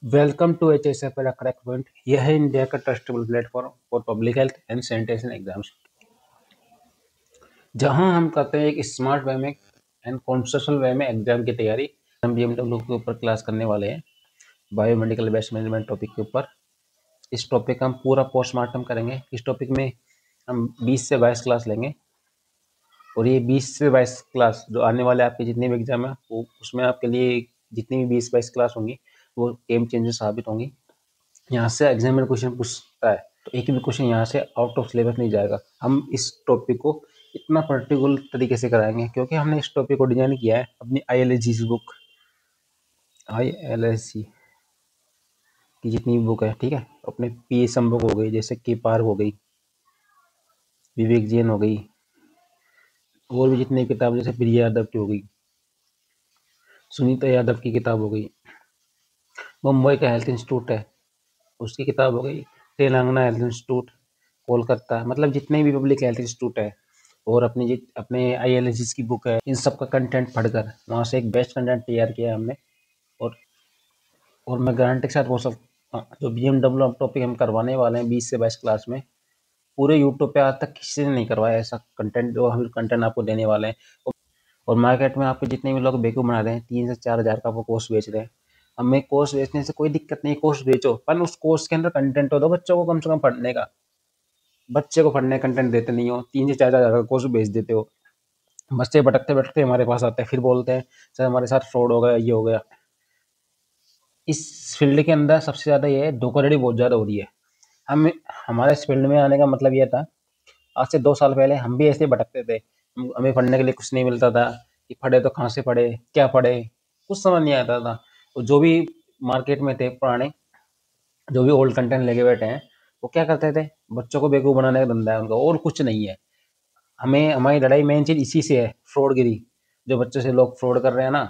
Welcome to HSF crack point. यह है India का trustable platform for public health and sanitation exams, जहां हम करते हैं एक स्मार्ट वे में एंड कॉन्सेप्चुअल वे में एग्जाम की तैयारी। हम BMW के ऊपर क्लास करने वाले हैं, बायोमेडिकल वेस्ट मैनेजमेंट टॉपिक के ऊपर। इस टॉपिक का हम पूरा पोस्टमार्टम करेंगे। इस टॉपिक में हम 20 से 22 क्लास लेंगे और ये 20 से 22 क्लास जो आने वाले आपके जितने भी एग्जाम है वो उसमें आपके लिए जितनी भी 20-22 क्लास होंगी वो गेम चेंजर साबित होंगी। यहाँ से एग्जामिनर क्वेश्चन पूछता है तो एक भी क्वेश्चन यहाँ से आउट ऑफ सिलेबस नहीं जाएगा। हम इस टॉपिक को इतना पर्टिकुलर तरीके से कराएंगे क्योंकि हमने इस टॉपिक को डिजाइन किया है अपनी ILSG बुक, ILSG की जितनी भी बुक है, ठीक है। अपने PSM बुक हो गई, जैसे के पार हो गई, विवेक जैन हो गई, और भी जितनी किताब जैसे प्रिया यादव की हो गई, सुनीता यादव की किताब हो गई, मुंबई का हेल्थ इंस्टीट्यूट है उसकी किताब हो गई, तेलंगाना हेल्थ इंस्टीट्यूट, कोलकाता, मतलब जितने भी पब्लिक हेल्थ इंस्टीट्यूट है और अपने ILSG की बुक है, इन सब का कंटेंट पढ़कर वहाँ से एक बेस्ट कंटेंट तैयार किया है हमने। और और मैं गारंटी के साथ बोल सकता हूँ जो BMW टॉपिक हम करवाने वाले हैं 20 से 22 क्लास में, पूरे यूट्यूब पे आज तक किसी ने नहीं करवाया ऐसा कंटेंट जो हम कंटेंट आपको देने वाले हैं। और मार्केट में आपके जितने भी लोग बेवकूफ़ बना रहे हैं, 3 से 4 हज़ार का वो कोर्स बेच रहे हैं। हमें कोर्स बेचने से कोई दिक्कत नहीं, कोर्स बेचो, पर उस कोर्स के अंदर कंटेंट हो दो बच्चों को कम से कम पढ़ने का। बच्चे को पढ़ने कंटेंट देते नहीं हो, 3 से 4 हज़ार का कोर्स बेच देते हो। बच्चे भटकते भटकते हमारे पास आते हैं, फिर बोलते हैं सर हमारे साथ फ्रॉड हो गया, ये हो गया। इस फील्ड के अंदर सबसे ज़्यादा ये है, धोखाधड़ी बहुत ज़्यादा हो रही है। हम हमारे इस फील्ड में आने का मतलब ये था, आज से 2 साल पहले हम भी ऐसे ही भटकते थे। हमें पढ़ने के लिए कुछ नहीं मिलता था कि पढ़े तो कहाँ से पढ़े, क्या पढ़े, कुछ समझ नहीं आता था। और जो भी मार्केट में थे पुराने, जो भी ओल्ड कंटेंट लेके बैठे हैं, वो क्या करते थे, बच्चों को बेवकूफ़ बनाने का धंधा है उनका, और कुछ नहीं है। हमें हमारी लड़ाई मेन चीज़ इसी से है, फ्रॉडगिरी। जो बच्चों से लोग फ्रॉड कर रहे हैं ना,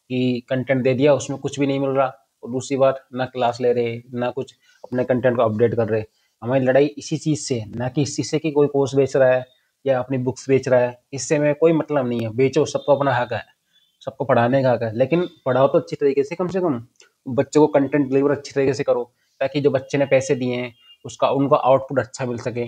कि कंटेंट दे दिया उसमें कुछ भी नहीं मिल रहा, और दूसरी बात ना क्लास ले रहे ना कुछ अपने कंटेंट को अपडेट कर रहे। हमारी लड़ाई इसी चीज़ से, ना कि इस चीज़ से कि कोई कोर्स बेच रहा है या अपनी बुक्स बेच रहा है। इससे हमें कोई मतलब नहीं है, बेचो, सबको अपना हक है, सबको पढ़ाने का हक है, लेकिन पढ़ाओ तो अच्छी तरीके से, कम से कम बच्चों को कंटेंट डिलीवर अच्छी तरीके से करो, ताकि जो बच्चे ने पैसे दिए हैं उसका उनको आउटपुट अच्छा मिल सके।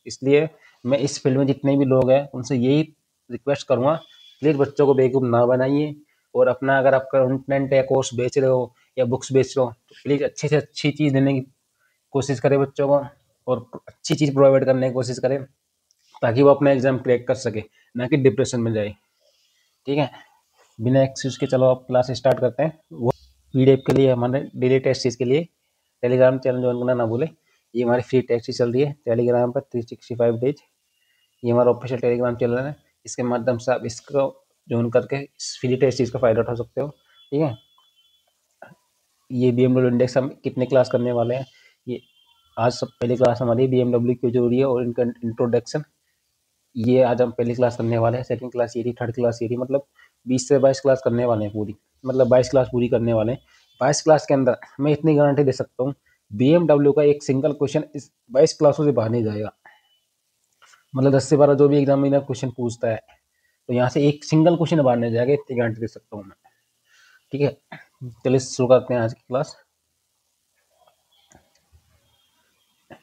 इसलिए मैं इस फील्ड में जितने भी लोग हैं उनसे यही रिक्वेस्ट करूँगा, प्लीज़ बच्चों को बेवकूफ़ ना बनाइए। और अपना अगर आप कंटेंट या कोर्स बेच रहे हो या बुक्स बेच रहे हो तो प्लीज़ अच्छी से अच्छी चीज़ देने की कोशिश करें बच्चों को, और अच्छी चीज़ प्रोवाइड करने की कोशिश करें, ताकि वो अपना एग्ज़ाम क्रैक कर सके, ना कि डिप्रेशन में जाए। ठीक है, बिना एक्सक्यूज़ के चलो आप क्लास स्टार्ट करते हैं। वो PDF के लिए, हमारे डेली टेस्ट सीरीज के लिए टेलीग्राम चैनल ज्वाइन करना ना भूलें। ये हमारी फ्री टेस्ट सीरीज चल रही है टेलीग्राम पर 365 डेज। ये हमारा ऑफिशियल टेलीग्राम चैनल है, इसके माध्यम से आप इसको ज्वाइन करके इस फ्री टेस्ट सीरीज का फ़ायदा उठा सकते हो। ठीक है, ये BMW इंडेक्स हम कितने क्लास करने वाले हैं, ये आज सब पहली क्लास हमारी BMW क्यों जरूरी है और इनका इंट्रोडक्शन, ये आज हम पहली क्लास करने वाले हैं। सेकंड क्लास ये रही, थर्ड क्लास ये रही, मतलब 20 से 22 क्लास करने वाले हैं पूरी, मतलब 22 क्लास पूरी करने वाले हैं। 22 क्लास के अंदर मैं इतनी गारंटी दे सकता हूँ, BMW का एक सिंगल क्वेश्चन इस 22 क्लासों से बाहर नहीं जाएगा। मतलब 10 से 12 जो भी एग्जामिनर क्वेश्चन पूछता है, तो यहाँ से एक सिंगल क्वेश्चन बाहर नहीं जाएगा, इतनी गारंटी दे सकता हूँ मैं। ठीक है, चलिए शुरू करते हैं आज की क्लास।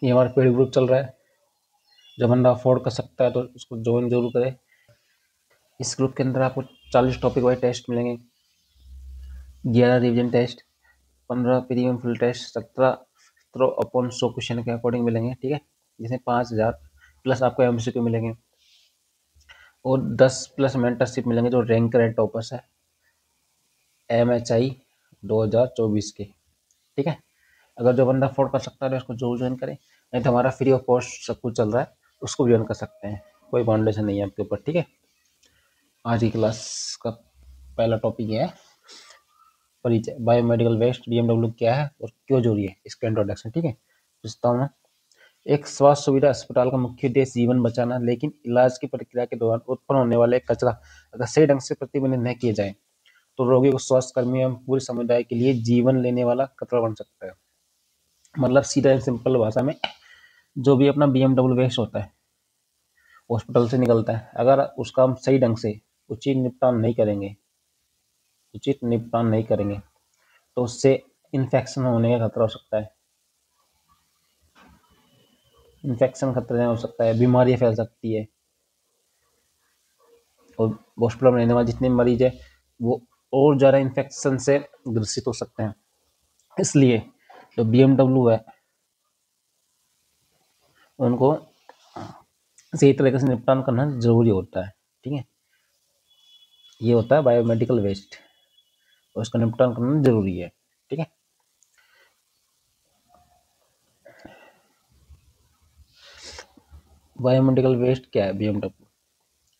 ये हमारा पेड ग्रुप चल रहा है, जब बंदा अफोर्ड कर सकता है तो उसको ज्वाइन जरूर करें। इस ग्रुप के अंदर आपको 40 टॉपिक वाइज टेस्ट मिलेंगे, 11 revision test, 15 premium full test, 17 upon 100 question के अकॉर्डिंग मिलेंगे। ठीक है, जिसमें 5000 प्लस आपको MCQ मिलेंगे, और 10 प्लस मेंटरशिप मिलेंगे जो रैंक रेड टॉपर्स है MHI 2024 के। ठीक है, अगर जो बंदा अफोर्ड कर सकता है तो उसको जरूर ज्वाइन करें, नहीं तो हमारा फ्री ऑफ कॉस्ट सब कुछ चल रहा है, उसको ज्वाइन कर सकते हैं, कोई फाउंडेशन नहीं है आपके ऊपर। ठीक है, आज की क्लास का पहला टॉपिक है परिचय, बायोमेडिकल वेस्ट BMW क्या है और क्यों जरूरी है, इसका इंट्रोडक्शन। ठीक है, पूछता हूँ मैं। एक स्वास्थ्य सुविधा अस्पताल का मुख्य उद्देश्य जीवन बचाना, लेकिन इलाज की प्रक्रिया के दौरान उत्पन्न होने वाले कचरा अगर सही ढंग से प्रबंधित न किए जाए तो रोगी को, स्वास्थ्य कर्मी एवं पूरे समुदाय के लिए जीवन लेने वाला खतरा बन सकता है। मतलब सीधा एंड सिंपल भाषा में, जो भी अपना BMW वेस्ट होता है हॉस्पिटल से निकलता है, अगर उसका हम सही ढंग से उचित निपटान नहीं करेंगे तो उससे इन्फेक्शन होने का खतरा हो सकता है, इन्फेक्शन खतरे हो सकता है, बीमारियां फैल सकती है, और हॉस्पिटल में रहने वाले जितने मरीज है वो और ज़्यादा इन्फेक्शन से ग्रसित हो सकते हैं। इसलिए जो BMW है उनको सही तरीके से निपटान करना जरूरी होता है। ठीक है, ये होता है बायोमेडिकल वेस्ट, और उसका निपटान करना जरूरी है। ठीक है, बायोमेडिकल वेस्ट क्या है? BMW,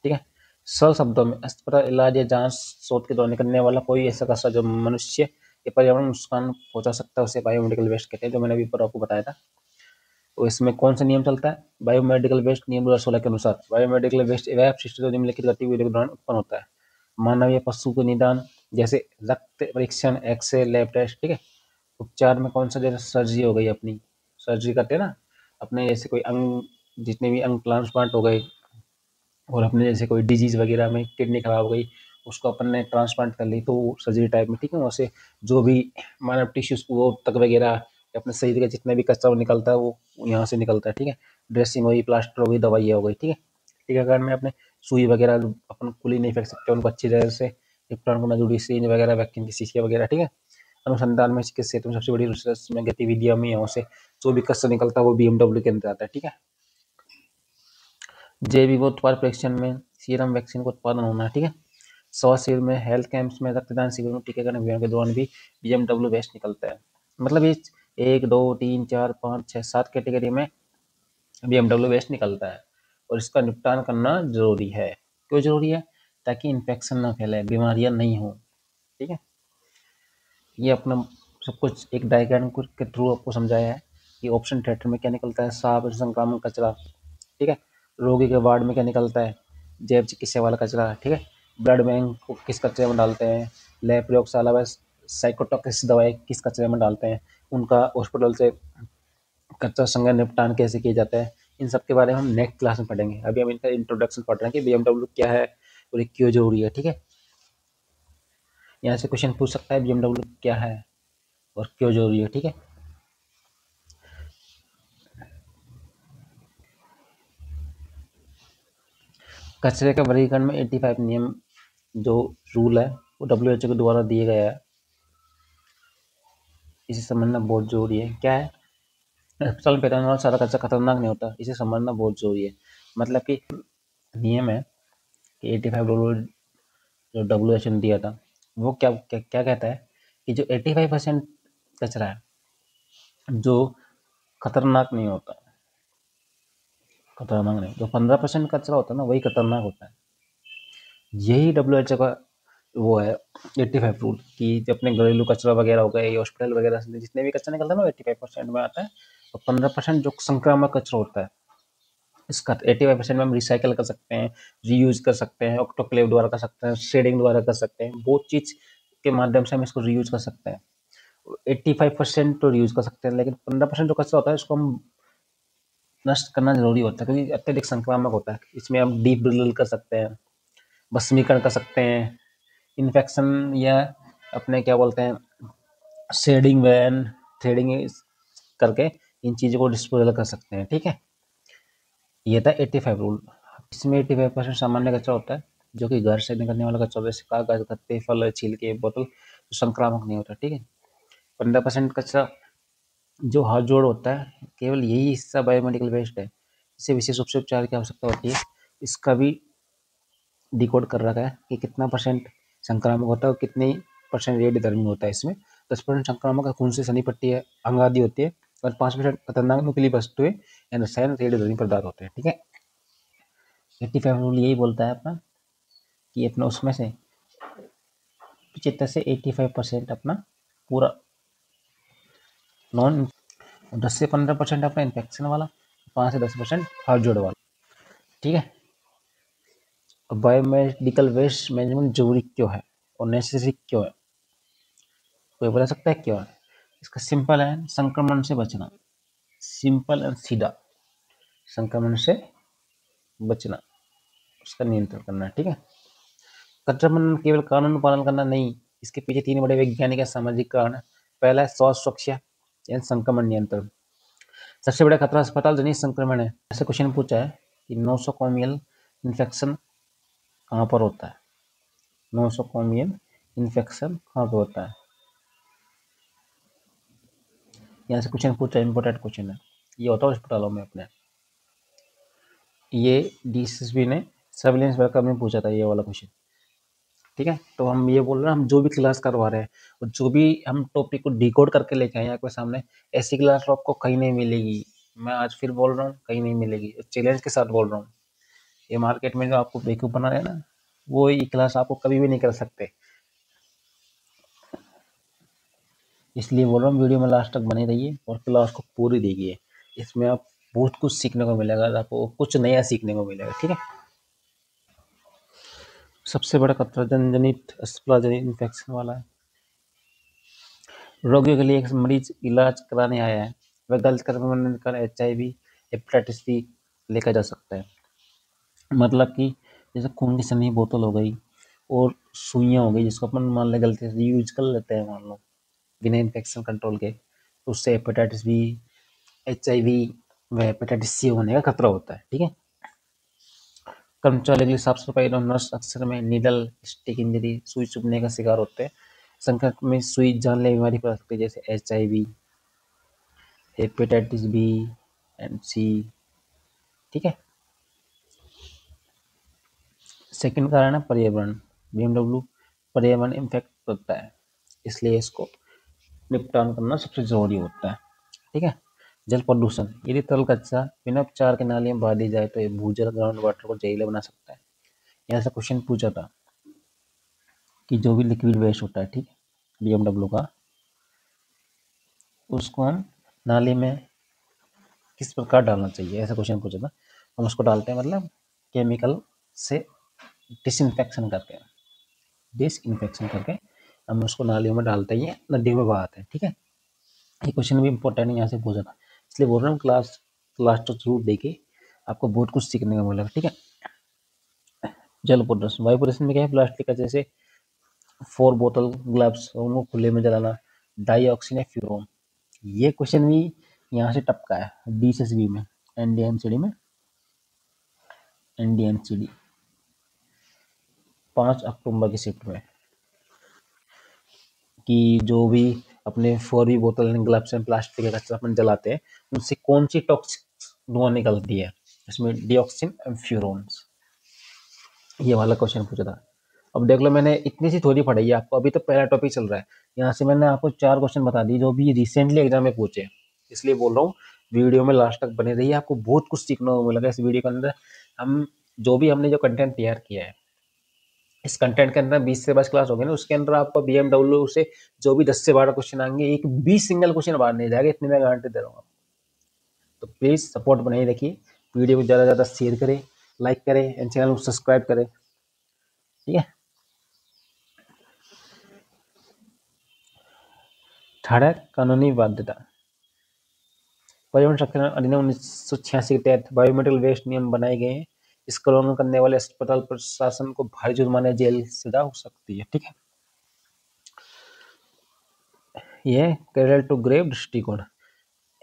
ठीक है, सरल शब्दों में अस्पताल, इलाज या जांच शोध के दौरान निकलने वाला कोई ऐसा कचरा जो मनुष्य या पर्यावरण नुकसान पहुंचा सकता है उसे बायोमेडिकल वेस्ट कहते हैं, जो मैंने अभी पर आपको बताया था। तो इसमें कौन सा नियम चलता है? बायोमेडिकल वेस्ट नियम 2016 के अनुसार बायोमेडिकल वेस्ट वह अपशिष्ट जो निम्नलिखित गतिविधियों के दौरान उत्पन्न होता है: मानव या पशु के निदान, जैसे रक्त परीक्षण, एक्सरे, लैब टेस्ट। ठीक है, उपचार में कौन सा, जैसे सर्जरी हो गई, अपनी सर्जरी करते हैं ना अपने, जैसे कोई अंग, जितने भी अंग ट्रांसप्लांट हो गए, और अपने जैसे कोई डिजीज वगैरह में किडनी खराब हो गई, उसको अपन ने ट्रांसप्लांट कर ली, तो सर्जरी टाइप में। ठीक है, वैसे जो भी मानव टिश्यूज वो तक वगैरह अपने शरीर का जितने भी कचरा निकलता है वो यहाँ से निकलता है। ठीक है, ड्रेसिंग हुई, प्लास्टर हो गई, दवाइयाँ हो गई। ठीक है, टीकाकरण में अपने सुई वगैरह अपन खुली नहीं फेंक सकते, उनको अच्छी तरह से निपटान करना जरूरी, सींज वगैरह, वैक्यूम की शीशियाँ वगैरह। ठीक है, अनुसंधान में चिकित्सा क्षेत्र में सबसे बड़ी रिसर्च में गतिविधियों में यहाँ से जो भी कचरा निकलता है वो BMW के अंदर आता है। ठीक है, जैविक उत्पाद परीक्षण में सीरम वैक्सीन का उत्पादन होना। ठीक है, स्वास्थ्य शिविर में, हेल्थ कैंप्स में, रक्तदान शिविर में, टीकाकरण अभियान के दौरान भी BMW वेस्ट निकलता है। मतलब ये 1, 2, 3, 4, 5, 6, 7 कैटेगरी में BMW वेस्ट निकलता है, और इसका निपटान करना जरूरी है। क्यों जरूरी है? ताकि इन्फेक्शन ना फैले, बीमारियां नहीं हो। ठीक है, ये अपना सब कुछ एक डायग्राम के थ्रू आपको समझाया है कि ऑप्शन थिएटर में क्या निकलता है: सांप संक्रामक कचरा। ठीक है, रोगी के वार्ड में क्या निकलता है? जैव चिकित्सा वाला कचरा। ठीक है, ब्लड बैंक को किस कचरे में डालते हैं? लैब प्रयोगशाला में साइकोटॉक्सिक दवाएं किस कचरे में डालते हैं? उनका हॉस्पिटल से कचरा संग्रह निपटान कैसे किया जाता है? इन सब के बारे में हम नेक्स्ट क्लास में पढ़ेंगे। अभी हम इनका इंट्रोडक्शन पढ़ रहे हैं कि BMW क्या है और ये क्यों जरूरी है। ठीक है, यहाँ से क्वेश्चन पूछ सकता है BMW क्या है और क्यों जरूरी है। ठीक है, कचरे के वर्गीकरण में 85 नियम जो रूल है वो WHO के द्वारा दिए गया है, इसे समझना बहुत जरूरी है। क्या है? अस्पताल में फैलाने वाला सारा कचरा खतरनाक नहीं होता, इसे समझना बहुत जरूरी है। मतलब कि नियम है कि 85 रूल जो WHO ने दिया था वो क्या कहता है कि जो 85% कचरा है जो खतरनाक नहीं होता, खतरनाक नहीं, जो 15% कचरा होता है ना वही खतरनाक होता है। यही WHO का वो है 85 रूल, कि अपने घरेलू कचरा वगैरह हो गए, हॉस्पिटल वगैरह से जितने भी कचरा निकलता है ना 85% में आता है, और 15% जो संक्रामक कचरा होता है इसका 85% में हम रिसाइकल कर सकते हैं, रीयूज कर सकते हैं, ऑटोक्लेव द्वारा कर सकते हैं, शेडिंग द्वारा कर सकते हैं, बहुत चीज के माध्यम से हम इसको रीयूज कर सकते हैं। 85% तो रीयूज कर सकते हैं, लेकिन 15% जो कचरा होता है इसको हम नष्ट करना जरूरी होता है, क्योंकि अत्यधिक संक्रामक होता है। इसमें हम डीप ब्रिल कर सकते हैं, भस्मीकरण कर सकते हैं, इन्फेक्शन या अपने क्या बोलते हैं शेडिंग वैन थ्रेडिंग करके इन चीज़ों को डिस्पोजल कर सकते हैं। ठीक है, ये था 85 रूल। इसमें 85% सामान्य कचरा होता है जो कि घर से निकलने वाला कचरा, जैसे कागज, गत्ते, फल, छिलके, बोतल, जो संक्रामक नहीं होता। ठीक है, 15% कचरा जो हाथ जोड़ होता है, केवल यही हिस्सा बायोमेडिकल वेस्ट है, इसे विशेष रूप से उपचार की आवश्यकता होती है। इसका भी डिकोड कर रखा है कि कितना परसेंट संक्रामक होता है और कितने परसेंट रेडियोधर्मी होता है। इसमें 10% संक्रामक खून से सनी पट्टी है, अंग आदि होती है, और 5% खतरनाक नुकीली वस्तुएं या रसायन रेडियोधर्मी पदार्थ होते हैं। ठीक है, 85 रूल यही बोलता है अपना कि अपना उसमें से 75 से 85% अपना पूरा नॉन, 10 से 15% अपना इन्फेक्शन वाला, 5 से 10% हाथ जोड़ वाला। ठीक है, बायोमेडिकल वेस्ट मैनेजमेंट जरूरी क्यों है और नेसेसरी क्यों है? कोई बता सकता है क्यों है? इसका सिंपल है, संक्रमण से बचना, सिंपल एंड सीधा, संक्रमण से बचना, उसका नियंत्रण करना। ठीक है, कचरा प्रबंधन केवल कानून पालन करना नहीं, इसके पीछे 3 बड़े वैज्ञानिक या सामाजिक कारण है। पहला है श्वास सुरक्षा यानी संक्रमण नियंत्रण। सबसे बड़ा खतरा अस्पताल जनित संक्रमण है। ऐसे क्वेश्चन पूछा है कि नोसोकोमियल इन्फेक्शन कहाँ पर होता है। नोसोकोमियल इन्फेक्शन कहाँ पर होता है, यहाँ से क्वेश्चन पूछा है, इंपॉर्टेंट क्वेश्चन है। ये होता है अस्पतालों में अपने। ये डीसीएसबी ने सर्विलेंस वर्कर में पूछा था ये वाला क्वेश्चन, ठीक है। तो हम ये बोल रहे हैं, हम जो भी क्लास करवा रहे हैं और जो भी हम टॉपिक को डिकोड करके लेके आए हैं आपके सामने, ऐसी क्लास आपको कहीं नहीं मिलेगी। मैं आज फिर बोल रहा हूँ, कहीं नहीं मिलेगी। चैलेंज के साथ बोल रहा हूँ। ये मार्केट में जो आपको बेवकूफ बना रहे हैं ना, वो ये क्लास आपको कभी भी नहीं कर सकते। इसलिए बोल रहा हूँ, वीडियो में लास्ट तक बने रहिए और क्लास को पूरी देखिए। इसमें आप बहुत कुछ सीखने को मिलेगा, आपको कुछ नया सीखने को मिलेगा, ठीक है। सबसे बड़ा खतरा जनजनित अस्पताल इन्फेक्शन वाला है। रोगियों के लिए एक मरीज इलाज कराने आया है, वह गलत कदम कर HIV हेपेटाइटिस बी लेकर जा सकता है। मतलब कि जैसे खून की सनी बोतल हो गई और सुइयाँ हो गई, जिसको अपन मान ले गलती से यूज कर लेते हैं, मान लो बिना इन्फेक्शन कंट्रोल के, तो उससे हेपेटाइटिस बी, HIV व हेपेटाइटिस C होने का खतरा होता है, ठीक है। कर्मचारियों के लिए साफ सफाई और नर्स अक्सर में नीडल स्टिक इंजरी, सुई चुभने का शिकार होते हैं। संक्रमण में सुई जानलेवा बीमारी फैल सकती है, जैसे HIV, hepatitis B and C, ठीक है। सेकंड कारण है पर्यावरण। BMW पर्यावरण इम्पैक्ट करता है, इसलिए इसको निपटान करना सबसे जरूरी होता है, ठीक है। जल प्रदूषण, यदि तरल कचरा बिना उपचार के नाली में बहा दी जाए तो ये भूजल ग्राउंड वाटर को जहरीला बना सकता है। यहाँ से क्वेश्चन पूछा था कि जो भी लिक्विड वेस्ट होता है, ठीक है, BMW का, उसको हम नाली में किस प्रकार डालना चाहिए, ऐसा क्वेश्चन पूछा था। हम उसको डालते हैं मतलब केमिकल से डिसइंफेक्शन करके हम उसको नालियों में डालते हैं, नदियों में बहाते हैं, ठीक है। ये क्वेश्चन भी इंपॉर्टेंट है, यहाँ से पूछा था, इसलिए बोल रहा हूँ क्लास तो जरूर देखिए, आपको बहुत कुछ सीखने को मिलेगा, ठीक है। जल प्रदूषण, वायु प्रदूषण में क्या है, प्लास्टिक का जैसे 4 बोतल ग्लव्स उनको खुले में जलाना, डाइऑक्सिन या फ्यूरोन। ये क्वेश्चन भी यहाँ से टपका है DSSB में, NDMCD में, NDMCD 5 अक्टूबर की शिफ्ट में, कि जो भी अपने 4 बोतल ग्लव्स एंड प्लास्टिक का कचरा अपन जलाते हैं, उनसे कौन सी टॉक्सिक धुआं निकलती है, इसमें डिऑक्सिन एंड फ्यूरोन्स। ये वाला क्वेश्चन पूछा था। अब देख लो, मैंने इतनी सी थोड़ी पढ़ाई है आपको, अभी तो पहला टॉपिक चल रहा है। यहाँ से मैंने आपको 4 क्वेश्चन बता दिए जो भी रिसेंटली एग्जाम में पूछे, इसलिए बोल रहा हूँ वीडियो में लास्ट तक बने रहिए, आपको बहुत कुछ सीखने को मिलेगा इस वीडियो के अंदर। हम जो भी हमने जो कंटेंट तैयार किया है, इस कंटेंट के अंदर 20 से 22 क्लास होगी ना, उसके अंदर आपको BMW से जो भी 10 से 12 क्वेश्चन आएंगे, एक भी सिंगल क्वेश्चन बाहर नहीं जाएगा, इतनी मैं गारंटी दे रहा हूँ। तो प्लीज सपोर्ट बनाए रखिए, वीडियो को ज़्यादा से ज़्यादा शेयर करें, लाइक करें एंड चैनल को सब्सक्राइब करें, ठीक है। थर्ड है कानूनी बाध्यता। पर्यावरण संरक्षण अधिनियम 1986 के तहत बायोमेडिकल वेस्ट नियम बनाए गए हैं। इसका उल्लंघन करने वाले अस्पताल प्रशासन को भारी जुर्माना, जेल सजा हो सकती है, ठीक है। यह क्रेडल टू ग्रेव दृष्टिकोण,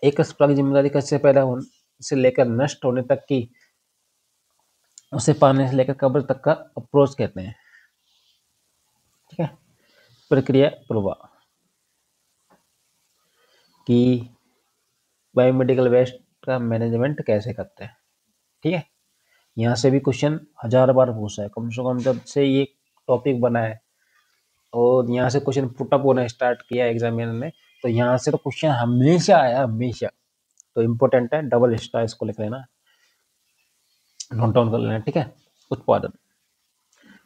एक अस्पताल की जिम्मेदारी कैसे पैदा होने से लेकर नष्ट होने तक की, उसे पाने से लेकर कब्र तक का अप्रोच कहते हैं, ठीक है। प्रक्रिया प्रवाह, कि बायोमेडिकल वेस्ट का मैनेजमेंट कैसे करते हैं, ठीक है। यहाँ से भी क्वेश्चन 1000 बार पूछा है, कम से कम जब से ये टॉपिक बना है और यहाँ से क्वेश्चन पुटअप होना स्टार्ट किया एग्जामिनर ने, तो यहाँ से तो क्वेश्चन हमेशा आया, हमेशा। तो इम्पोर्टेंट है, डबल स्टार इसको लिख लेना, नोट डाउन कर लेना, ठीक है। उत्पादन,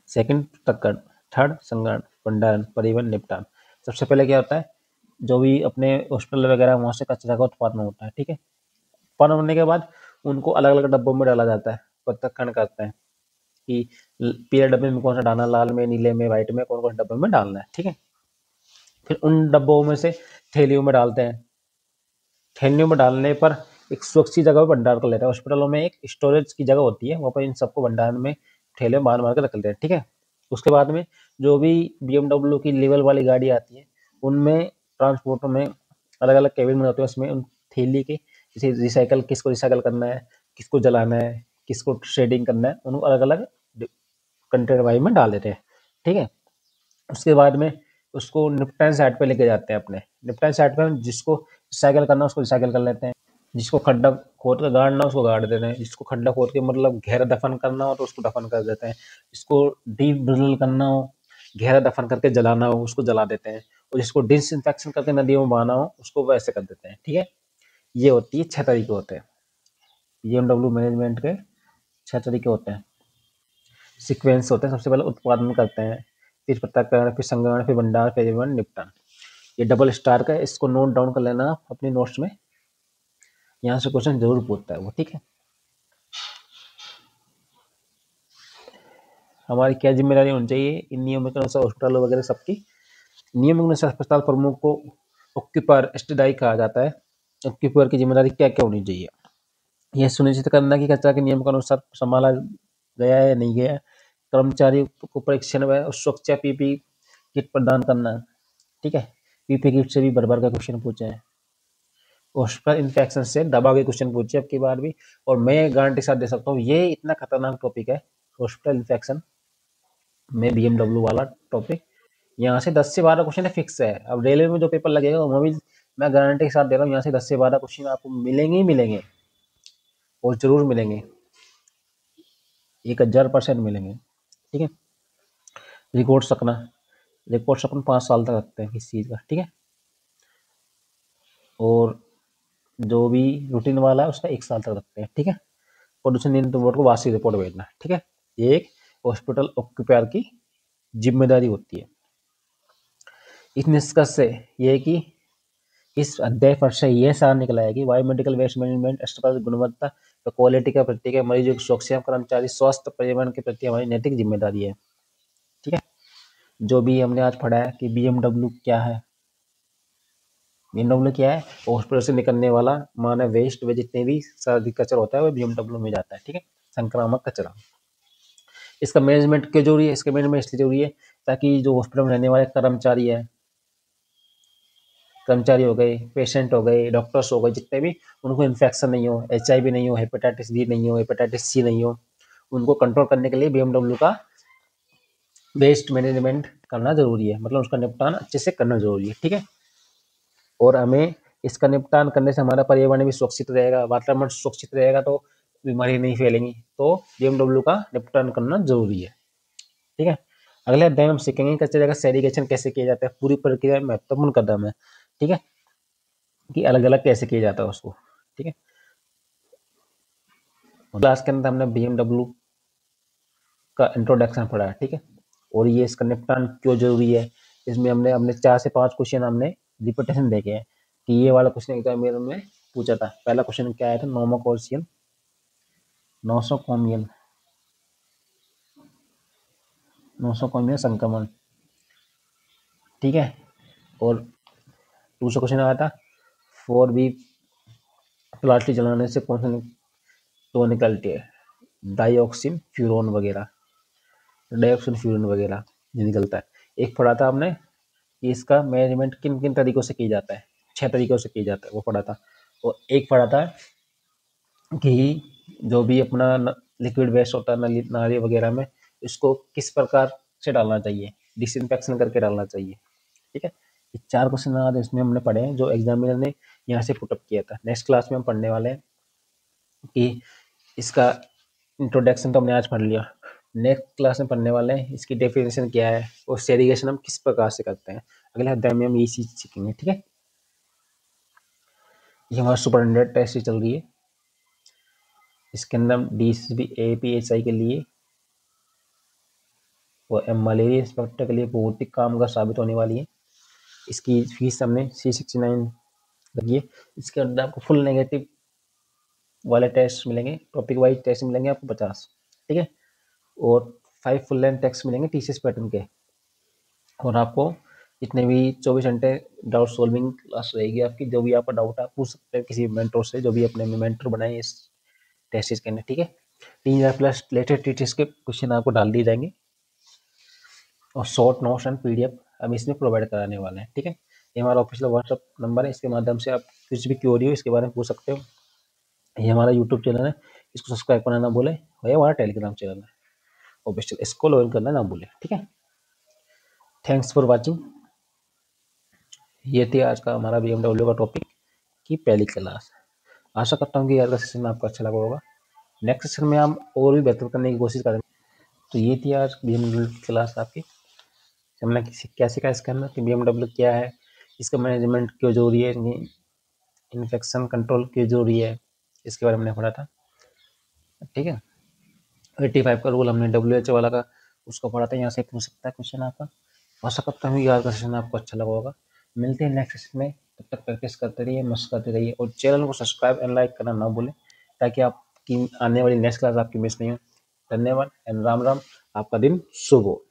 सेकंड पृथक्करण, थर्ड संग्रहण, भंडारण, परिवहन, निपटान। सबसे पहले क्या होता है, जो भी अपने हॉस्पिटल वगैरह वहाँ से कचरा का उत्पादन होता है, ठीक है। उत्पादन होने के बाद उनको अलग अलग डब्बों में डाला जाता है, पृथक्करण करते हैं कि पीले डब्बे में कौन सा डालना, लाल में, नीले में, व्हाइट में, कौन कौन से डब्बे में डालना है, ठीक है। फिर उन डब्बों में से थैलियों में डालते हैं। थैलियों में डालने पर एक सुरक्षित जगह पर भंडार कर लेते हैं। हॉस्पिटलों में एक स्टोरेज की जगह होती है, वहाँ पर इन सबको भंडारण में थैले में मार मार के रख लेते हैं, ठीक है। उसके बाद में जो भी BMW की लेवल वाली गाड़ी आती है, उनमें ट्रांसपोर्टर में अलग अलग केबिन में होते हैं, उसमें उन थैली के जैसे रिसाइकल, किसको रिसाइकल करना है, किसको जलाना है, किसको शेडिंग करना है, उनको अलग अलग कंटेनर वाइज में डाल देते हैं। ठीक है, उसके बाद में उसको निपटान साइड पे लेके जाते हैं। अपने निपटान साइड पे जिसको रिसाइकल करना है उसको रिसाइकल कर लेते हैं, जिसको खड्डा खोद के गाड़ना उसको गाड़ देते हैं, जिसको खड्डा खोद के मतलब गहरा दफन करना हो तो उसको दफन कर देते हैं, जिसको डीप ड्रिल करना हो, गहरा दफन करके जलाना हो उसको जला देते हैं, और जिसको डिसइंफेक्शन करके नदियों में बहाना हो उसको वैसे कर देते हैं। ठीक है, ये होती है 6 तरीके होते हैं बीएमडब्ल्यू मैनेजमेंट के। 6 तरीके होते हैं, सीक्वेंस होते हैं। सबसे पहले उत्पादन करते हैं, फिर पृथक्करण, फिर संग्रहण, फिर भंडार, फिर निपटान। ये डबल स्टार का है, इसको नोट डाउन कर लेना आप अपने नोट्स में, यहाँ से क्वेश्चन जरूर पूछता है वो। ठीक है, हमारी क्या जिम्मेदारी होनी चाहिए इन नियमों के अनुसार हॉस्पिटल वगैरह सबकी। नियमों के अनुसार अस्पताल प्रमुख को ऑक्यूपायर एस्टेडाई कहा जाता है। ऑक्यूपायर की जिम्मेदारी क्या क्या होनी चाहिए? यह सुनिश्चित करना कि कचरा के नियम के अनुसार संभाला गया है या नहीं गया है, कर्मचारी को परीक्षण व सुरक्षा पीपी किट प्रदान करना। ठीक है, पीपी किट से भी भर भर का क्वेश्चन पूछे हैं। हॉस्पिटल इन्फेक्शन से दबा के क्वेश्चन पूछे अब की बार भी, और मैं गारंटी साथ दे सकता हूँ ये इतना खतरनाक टॉपिक है हॉस्पिटल इन्फेक्शन में बीएमडब्ल्यू वाला टॉपिक। यहाँ से 10 से 12 क्वेश्चन फिक्स है। अब रेलवे में जो पेपर लगेगा वो भी मैं गारंटी के साथ दे रहा हूँ, यहाँ से 10 से 12 क्वेश्चन आपको मिलेंगे ही मिलेंगे, और जरूर मिलेंगे, 1000% मिलेंगे। ठीक है, रिकॉर्ड सकना, रिकॉर्ड अपन 5 साल तक रखते हैं किसी चीज़ का। ठीक है, और जो भी रूटीन वाला है उसका 1 साल तक रखते हैं। ठीक है, प्रदूषण नियंत्रण बोर्ड को वार्षिक रिपोर्ट भेजना। ठीक है, ये एक हॉस्पिटल ऑक्यूपायर की जिम्मेदारी होती है। इस निष्कर्ष से ये है कि इस अध्याय पर से यह सार निकला है कि बायोमेडिकल वेस्ट मैनेजमेंट अस्पताल गुणवत्ता व क्वालिटी का प्रतीक है। मरीजों की सुरक्षा, कर्मचारी स्वास्थ्य, पर्यावरण के प्रति हमारी नैतिक जिम्मेदारी है। ठीक है, जो भी हमने आज पढ़ा है कि बीएमडब्ल्यू क्या है। बीएमडब्ल्यू क्या है? हॉस्पिटल से निकलने वाला मानव वेस्ट व जितने भी सर्दी कचरा होता है वो बीएमडब्ल्यू में जाता है। ठीक है, संक्रामक कचरा। इसका मैनेजमेंट क्यों जरूरी है? इसका मैनेजमेंट इसलिए जरूरी है ताकि जो हॉस्पिटल में रहने वाले कर्मचारी है, कर्मचारी हो गए, पेशेंट हो गए, डॉक्टर्स हो गए, जितने भी, उनको इन्फेक्शन नहीं हो, HIV नहीं हो, हेपेटाइटिस बी नहीं हो, हेपेटाइटिस C नहीं हो, उनको कंट्रोल करने के लिए बीएमडब्ल्यू का वेस्ट मैनेजमेंट करना जरूरी है, मतलब उसका निपटान अच्छे से करना जरूरी है। ठीक है, और हमें इसका निपटान करने से हमारा पर्यावरण भी सुरक्षित रहेगा, वातावरण सुरक्षित रहेगा तो बीमारी नहीं फैलेंगी, तो बीएमडब्ल्यू का निपटान करना जरूरी है। ठीक है, अगले अध्याय में हम सीखेंगे कचरे का सेग्रीगेशन कैसे किया जाता है, पूरी प्रक्रिया महत्वपूर्ण कदम है। ठीक है, कि अलग अलग कैसे किया जाता है उसको। ठीक है, क्लास के अंदर हमने बीएमडब्ल्यू का इंट्रोडक्शन पढ़ा है। ठीक है, और ये इसका निपटान क्यों जरूरी है, इसमें हमने 4 से 5 क्वेश्चन हमने रिपीटेशन देखे हैं कि ये वाला क्वेश्चन एग्जाम में पूछा था। पहला क्वेश्चन क्या आया था? नोमोकॉर्सियन नोसोकोमियल नोसोकोमियल संक्रमण। ठीक है, और दूसरा क्वेश्चन आया था 4B प्लास्टिक जलाने से कौन सा तो निकलती है? डाइऑक्सिन फ्यूरोन वगैरह, डाइऑक्सिन फ्यूरोन वगैरह ये निकलता है। एक पढ़ा था हमने कि इसका मैनेजमेंट किन किन तरीकों से किया जाता है, 6 तरीकों से किया जाता है, वो पढ़ा था। और एक पढ़ा था कि जो भी अपना लिक्विड वेस्ट होता है नाली वगैरह में, इसको किस प्रकार से डालना चाहिए, डिसइंफेक्शन करके डालना चाहिए। ठीक है, ये 4 क्वेश्चन आज इसमें हमने पढ़े हैं जो एग्जामिनर ने यहाँ से पुटअप किया था। नेक्स्ट क्लास में हम पढ़ने वाले हैं कि इसका इंट्रोडक्शन तो हमने आज पढ़ लिया, नेक्स्ट क्लास में पढ़ने वाले हैं इसकी डेफिनेशन क्या है और सेग्रीगेशन हम किस प्रकार से करते हैं। अगले अध्याय में हम ये चीज सीखेंगे। ठीक है, ये हमारा सुपरिटेंडेंट टेस्ट चल रही है, इसके अंदर DCP APHI के लिए और मलेरिया इंस्पेक्टर के लिए बहुत ही कामगार साबित होने वाली है। इसकी फीस हमने 369 लगी है। इसके अंदर आपको फुल नेगेटिव वाले टेस्ट मिलेंगे, टॉपिक वाइज टेस्ट मिलेंगे आपको 50। ठीक है, और 5 फुल लेंथ टेक्स्ट मिलेंगे TCS पैटर्न के, और आपको जितने भी 24 घंटे डाउट सॉल्विंग क्लास रहेगी आपकी। जो भी आपका डाउट आप पूछ सकते हैं किसी मेंटर से, जो भी अपने मेंटर बनाए इस टेस्ट के अंदर। ठीक है, 3000+ लेटेस्ट टीचर्स के क्वेश्चन आपको डाल दिए जाएंगे, और शॉर्ट नोट्स एंड PDF हम इसमें प्रोवाइड कराने वाले हैं। ठीक है, ये हमारा ऑफिशियल व्हाट्सअप नंबर है, इसके माध्यम से आप कुछ भी क्वेरी हो इसके बारे में पूछ सकते हो। ये हमारा यूट्यूब चैनल है, इसको सब्सक्राइब करना ना भूलें। और ये हमारा टेलीग्राम चैनल है ऑफिशियल, इसको लॉगिन करना ना भूलें, ठीक है। Thanks for watching. ये थी आज का हमारा BMW का टॉपिक की पहली क्लास। आशा करता हूँ कि आज का सेशन आपको अच्छा लगा होगा। नेक्स्ट सेशन में हम और भी बेहतर करने की कोशिश करेंगे। तो ये थी आज BMW की क्लास आपकी। हमने क्या सीखा इसके अंदर कि BMW क्या है, इसका मैनेजमेंट क्यों जरूरी है, इन्फेक्शन कंट्रोल क्यों जरूरी है, इसके बारे में हमने पढ़ा था, ठीक है। 85 का रूल हमने WHO वाला का उसको पढ़ा था, यहाँ से पूछ सकता है क्वेश्चन आपका। आशा करता हूँ कि आज का सेशन आपको अच्छा लगा होगा। मिलते हैं नेक्स्ट सेशन में, तब तक प्रैक्टिस करते रहिए, मस्त करते रहिए और चैनल को सब्सक्राइब एंड लाइक करना ना भूलें ताकि आपकी आने वाली नेक्स्ट क्लास आपकी मिस नहीं हो। धन्यवाद एंड राम राम। आपका दिन शुभ हो।